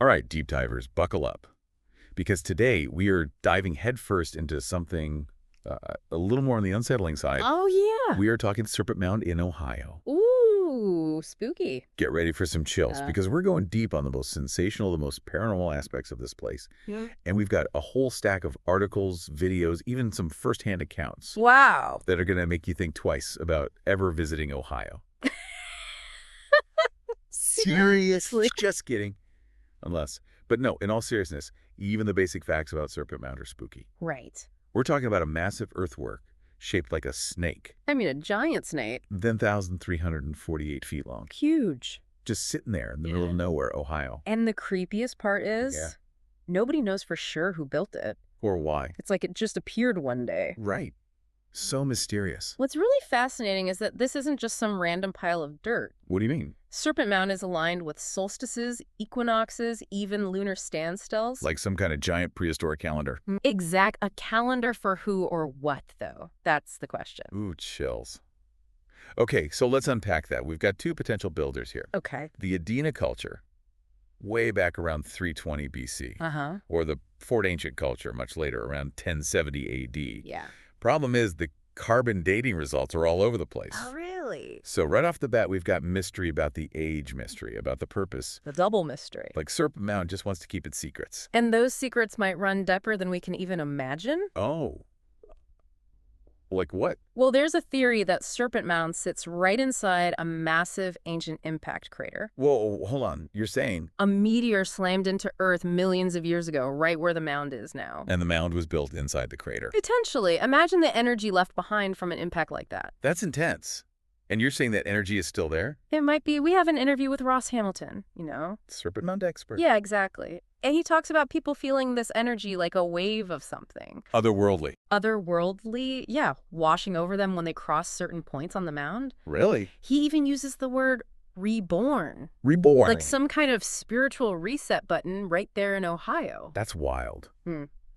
All right, deep divers, buckle up. Because today we are diving headfirst into something a little more on the unsettling side. Oh, yeah. We are talking Serpent Mound in Ohio. Ooh, spooky. Get ready for some chills because we're going deep on the most sensational, the most paranormal aspects of this place. Yeah. And we've got a whole stack of articles, videos, even some firsthand accounts. Wow. That are going to make you think twice about ever visiting Ohio. Seriously? Just kidding. Unless. But no, in all seriousness, even the basic facts about Serpent Mound are spooky. Right. We're talking about a massive earthwork shaped like a snake. I mean, a giant snake. 10,348 feet long. Huge. Just sitting there in the middle of nowhere, Ohio. And the creepiest part is, nobody knows for sure who built it. Or why. It's like it just appeared one day. Right. So mysterious. What's really fascinating is that this isn't just some random pile of dirt. What do you mean? Serpent Mound is aligned with solstices, equinoxes, even lunar standstills. Like some kind of giant prehistoric calendar. A calendar for who or what, though? That's the question. Ooh, chills. Okay, so let's unpack that. We've got two potential builders here. Okay. The Adena culture, way back around 320 BC. Uh-huh. Or the Fort Ancient culture, much later, around 1070 AD. Yeah. Problem is, the carbon dating results are all over the place. Oh, really? So right off the bat, we've got mystery about the age mystery, about the purpose. The double mystery. Like Serpent Mound just wants to keep its secrets. And those secrets might run deeper than we can even imagine? Oh. Like what? Well, there's a theory that Serpent Mound sits right inside a massive ancient impact crater. Whoa, hold on. You're saying? A meteor slammed into Earth millions of years ago, right where the mound is now. And the mound was built inside the crater. Potentially. Imagine the energy left behind from an impact like that. That's intense. And you're saying that energy is still there? It might be. We have an interview with Ross Hamilton, you know? Serpent Mound expert. Yeah, exactly. And he talks about people feeling this energy like a wave of something. Otherworldly. Otherworldly? Yeah, washing over them when they cross certain points on the mound. Really? He even uses the word reborn. Reborn. Like some kind of spiritual reset button right there in Ohio. That's wild.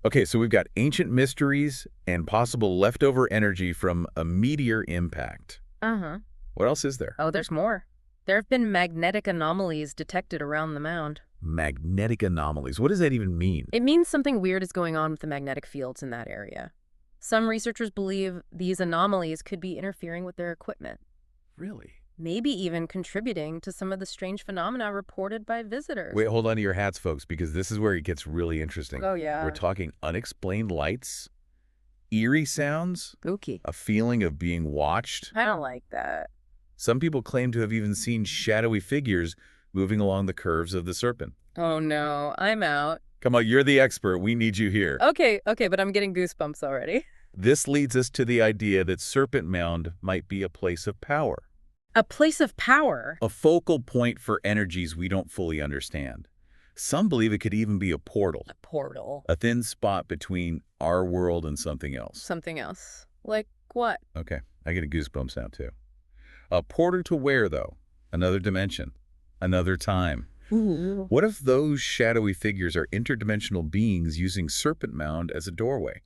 Okay, so we've got ancient mysteries and possible leftover energy from a meteor impact. Uh-huh. What else is there? Oh, there's more. There have been magnetic anomalies detected around the mound. Magnetic anomalies. What does that even mean? It means something weird is going on with the magnetic fields in that area. Some researchers believe these anomalies could be interfering with their equipment. Really? Maybe even contributing to some of the strange phenomena reported by visitors. Wait, hold on to your hats, folks, because this is where it gets really interesting. Oh, yeah. We're talking unexplained lights, eerie sounds, Spooky. a feeling of being watched. I don't like that. Some people claim to have even seen shadowy figures moving along the curves of the serpent. Oh, no. I'm out. Come on, you're the expert. We need you here. Okay, but I'm getting goosebumps already. This leads us to the idea that Serpent Mound might be a place of power. A place of power? A focal point for energies we don't fully understand. Some believe it could even be a portal. A portal. A thin spot between our world and something else. Something else. Like what? Okay, I get goosebumps now too. A portal to where, though? Another dimension. Another time. Ooh. What if those shadowy figures are interdimensional beings using Serpent Mound as a doorway?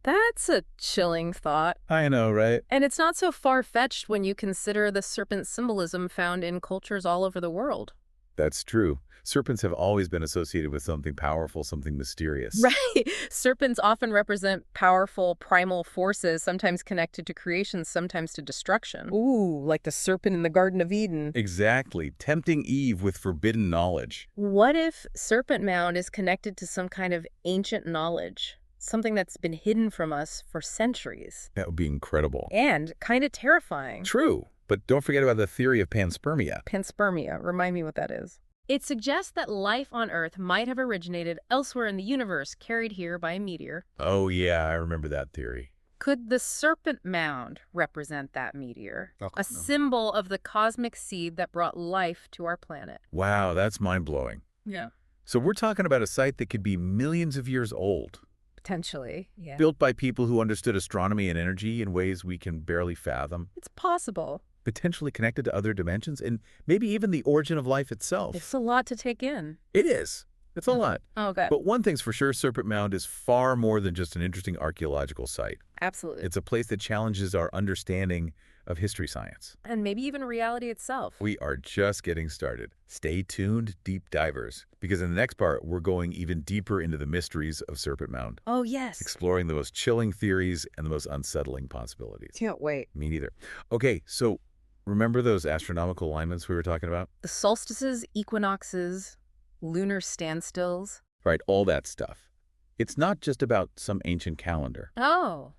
That's a chilling thought. I know, right? And it's not so far-fetched when you consider the serpent symbolism found in cultures all over the world. That's true. Serpents have always been associated with something powerful, something mysterious. Right. Serpents often represent powerful primal forces, sometimes connected to creation, sometimes to destruction. Ooh, like the serpent in the Garden of Eden. Exactly. Tempting Eve with forbidden knowledge. What if Serpent Mound is connected to some kind of ancient knowledge? Something that's been hidden from us for centuries. That would be incredible. And kind of terrifying. True. But don't forget about the theory of panspermia. Panspermia. Remind me what that is. It suggests that life on Earth might have originated elsewhere in the universe, carried here by a meteor. Oh, yeah, I remember that theory. Could the Serpent Mound represent that meteor? A symbol of the cosmic seed that brought life to our planet. Wow, that's mind-blowing. Yeah. So we're talking about a site that could be millions of years old. Potentially, yeah. Built by people who understood astronomy and energy in ways we can barely fathom. It's possible. Potentially connected to other dimensions and maybe even the origin of life itself. It's a lot to take in. It is. It's a lot. Okay. But one thing's for sure, Serpent Mound is far more than just an interesting archaeological site. Absolutely. It's a place that challenges our understanding of history science. And maybe even reality itself. We are just getting started. Stay tuned, deep divers, because in the next part, we're going even deeper into the mysteries of Serpent Mound, Oh, yes. exploring the most chilling theories and the most unsettling possibilities. Can't wait. Me neither. Okay, so remember those astronomical alignments we were talking about? The solstices, equinoxes, lunar standstills. Right, all that stuff. It's not just about some ancient calendar. Oh.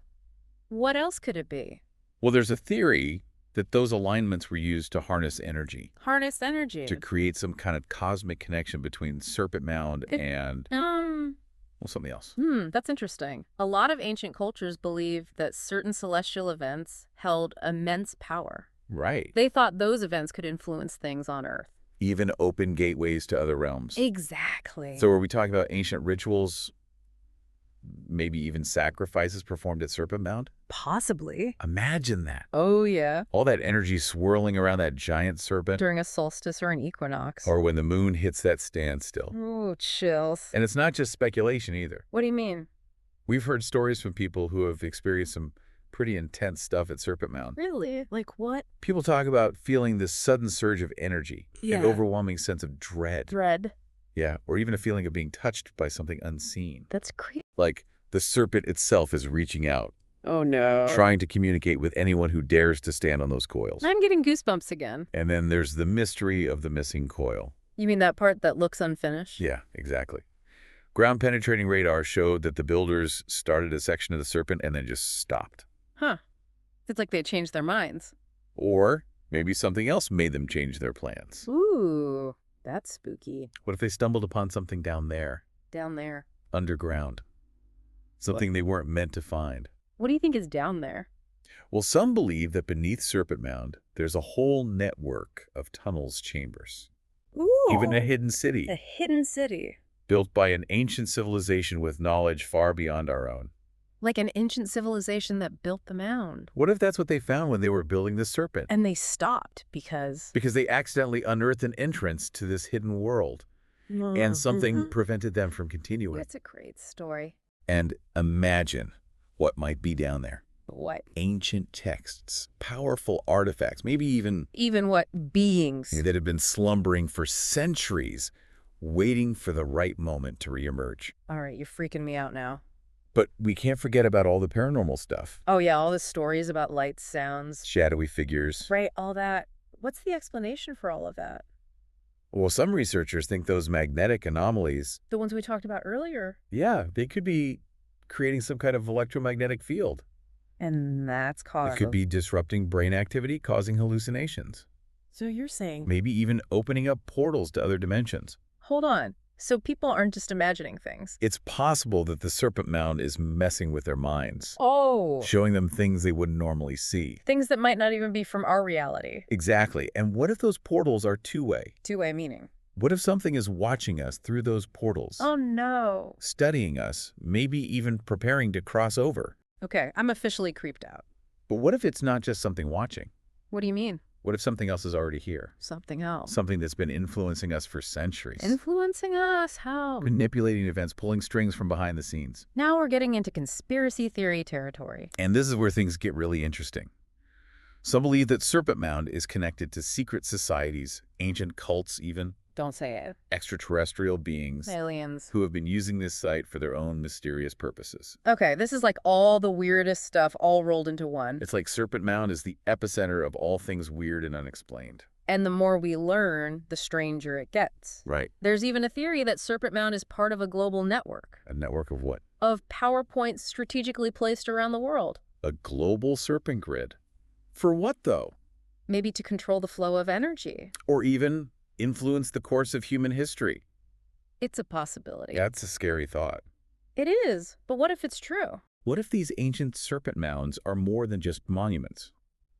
What else could it be? Well, there's a theory that those alignments were used to harness energy, Harness energy. to create some kind of cosmic connection between Serpent Mound and, well, something else. That's interesting. A lot of ancient cultures believed that certain celestial events held immense power. Right. They thought those events could influence things on Earth. Even open gateways to other realms. Exactly. So are we talking about ancient rituals, maybe even sacrifices performed at Serpent Mound? Possibly. Imagine that. Oh, yeah. All that energy swirling around that giant serpent. During a solstice or an equinox. Or when the moon hits that standstill. Oh, chills. And it's not just speculation either. What do you mean? We've heard stories from people who have experienced some pretty intense stuff at Serpent Mound. Really? Like what? People talk about feeling this sudden surge of energy, Yeah. an overwhelming sense of dread. Dread. Yeah, or even a feeling of being touched by something unseen. That's creepy. Like the serpent itself is reaching out, Oh, no. trying to communicate with anyone who dares to stand on those coils. I'm getting goosebumps again. And then there's the mystery of the missing coil. You mean that part that looks unfinished? Yeah, exactly. Ground-penetrating radar showed that the builders started a section of the serpent and then just stopped. Huh. It's like they changed their minds. Or maybe something else made them change their plans. Ooh, that's spooky. What if they stumbled upon something down there, Down there. underground? Something they weren't meant to find. What do you think is down there? Well, some believe that beneath Serpent Mound, there's a whole network of tunnels chambers. Ooh. Even a hidden city, A hidden city. built by an ancient civilization with knowledge far beyond our own. Like an ancient civilization that built the mound. What if that's what they found when they were building the serpent? And they stopped because... Because they accidentally unearthed an entrance to this hidden world, and something prevented them from continuing. That's a great story. And imagine what might be down there. What? Ancient texts, powerful artifacts, maybe even Even what? Beings. that have been slumbering for centuries, waiting for the right moment to reemerge. All right, you're freaking me out now. But we can't forget about all the paranormal stuff. Oh, yeah, all the stories about lights, sounds. Shadowy figures. Right, all that. What's the explanation for all of that? Well, some researchers think those magnetic anomalies, The ones we talked about earlier. yeah, they could be creating some kind of electromagnetic field. And that's cause It could be disrupting brain activity, causing hallucinations. So you're saying... Maybe even opening up portals to other dimensions. Hold on. So people aren't just imagining things. It's possible that the Serpent Mound is messing with their minds, Oh. showing them things they wouldn't normally see. Things that might not even be from our reality. Exactly. And what if those portals are two-way? Two-way meaning. What if something is watching us through those portals? Oh, no. Studying us, maybe even preparing to cross over. Okay, I'm officially creeped out. But what if it's not just something watching? What do you mean? What if something else is already here? Something else. Something that's been influencing us for centuries. Influencing us? How? Manipulating events, pulling strings from behind the scenes. Now we're getting into conspiracy theory territory. And this is where things get really interesting. Some believe that Serpent Mound is connected to secret societies, ancient cults even, Don't say it. extraterrestrial beings Aliens. who have been using this site for their own mysterious purposes. Okay, this is like all the weirdest stuff all rolled into one. It's like Serpent Mound is the epicenter of all things weird and unexplained. And the more we learn, the stranger it gets. Right. There's even a theory that Serpent Mound is part of a global network A network of what? of PowerPoints strategically placed around the world. A global serpent grid. For what, though? Maybe to control the flow of energy. Or even influence the course of human history. It's a possibility. That's a scary thought. It is, but what if it's true? What if these ancient serpent mounds are more than just monuments?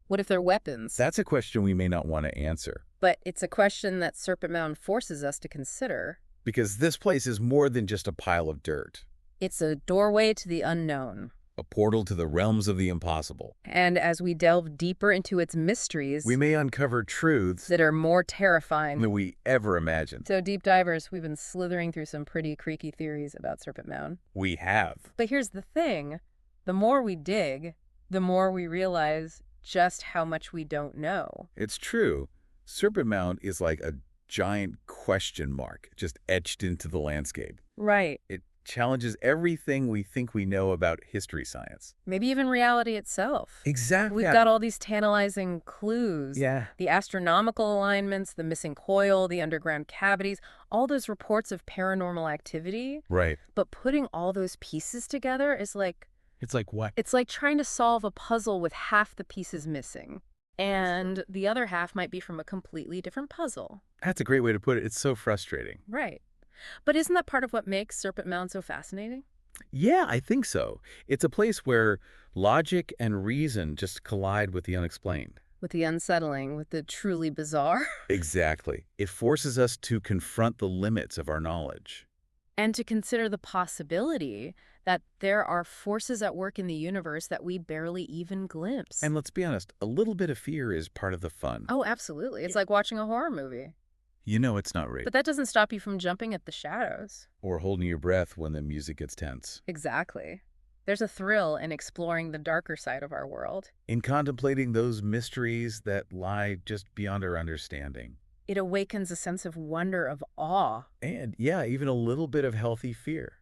What if they're weapons? That's a question we may not want to answer. But it's a question that Serpent Mound forces us to consider. Because this place is more than just a pile of dirt. It's a doorway to the unknown. A portal to the realms of the impossible. And as we delve deeper into its mysteries, We may uncover truths that are more terrifying. than we ever imagined. So, deep divers, we've been slithering through some pretty creaky theories about Serpent Mound. We have. But here's the thing. The more we dig, the more we realize just how much we don't know. It's true. Serpent Mound is like a giant question mark just etched into the landscape. Right. It challenges everything we think we know about history science. Maybe even reality itself. Exactly. We've got all these tantalizing clues. Yeah. The astronomical alignments, the missing coil, the underground cavities, all those reports of paranormal activity. Right. But putting all those pieces together is like... It's like what? It's like trying to solve a puzzle with half the pieces missing. And the other half might be from a completely different puzzle. That's a great way to put it. It's so frustrating. Right. But isn't that part of what makes Serpent Mound so fascinating? Yeah, I think so. It's a place where logic and reason just collide with the unexplained. With the unsettling, with the truly bizarre. Exactly. It forces us to confront the limits of our knowledge. And to consider the possibility that there are forces at work in the universe that we barely even glimpse. And let's be honest, a little bit of fear is part of the fun. Oh, absolutely. It's like watching a horror movie. You know it's not real. But that doesn't stop you from jumping at the shadows. Or holding your breath when the music gets tense. Exactly. There's a thrill in exploring the darker side of our world. In contemplating those mysteries that lie just beyond our understanding. It awakens a sense of wonder, of awe. And, yeah, even a little bit of healthy fear.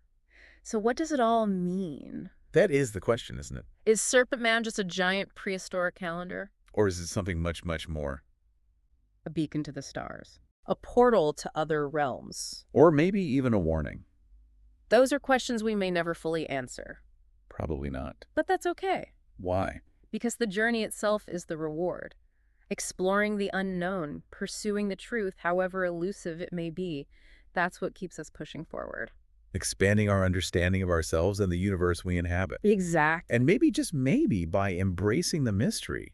So what does it all mean? That is the question, isn't it? Is Serpent Mound just a giant prehistoric calendar? Or is it something much, much more? A beacon to the stars. A portal to other realms. Or maybe even a warning. Those are questions we may never fully answer. Probably not. But that's okay. Why? Because the journey itself is the reward. Exploring the unknown, pursuing the truth, however elusive it may be, that's what keeps us pushing forward. Expanding our understanding of ourselves and the universe we inhabit. Exactly. And maybe, just maybe, by embracing the mystery,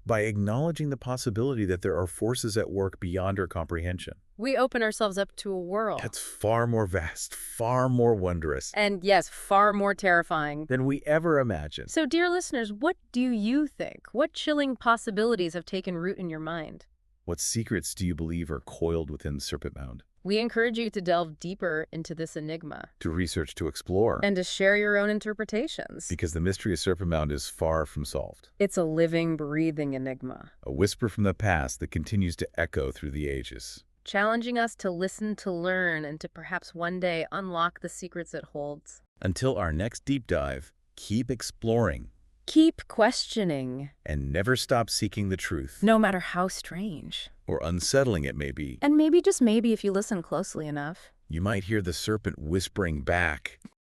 by acknowledging the possibility that there are forces at work beyond our comprehension. We open ourselves up to a world. That's far more vast, far more wondrous. And yes, far more terrifying Than we ever imagined. So, dear listeners, what do you think? What chilling possibilities have taken root in your mind? What secrets do you believe are coiled within Serpent Mound? We encourage you to delve deeper into this enigma. To research, to explore. And to share your own interpretations. Because the mystery of Serpent Mound is far from solved. It's a living, breathing enigma. A whisper from the past that continues to echo through the ages. Challenging us to listen, to learn, and to perhaps one day unlock the secrets it holds. Until our next deep dive, keep exploring. Keep questioning. And never stop seeking the truth. No matter how strange. Or unsettling it may be. And maybe, just maybe, if you listen closely enough, you might hear the serpent whispering back.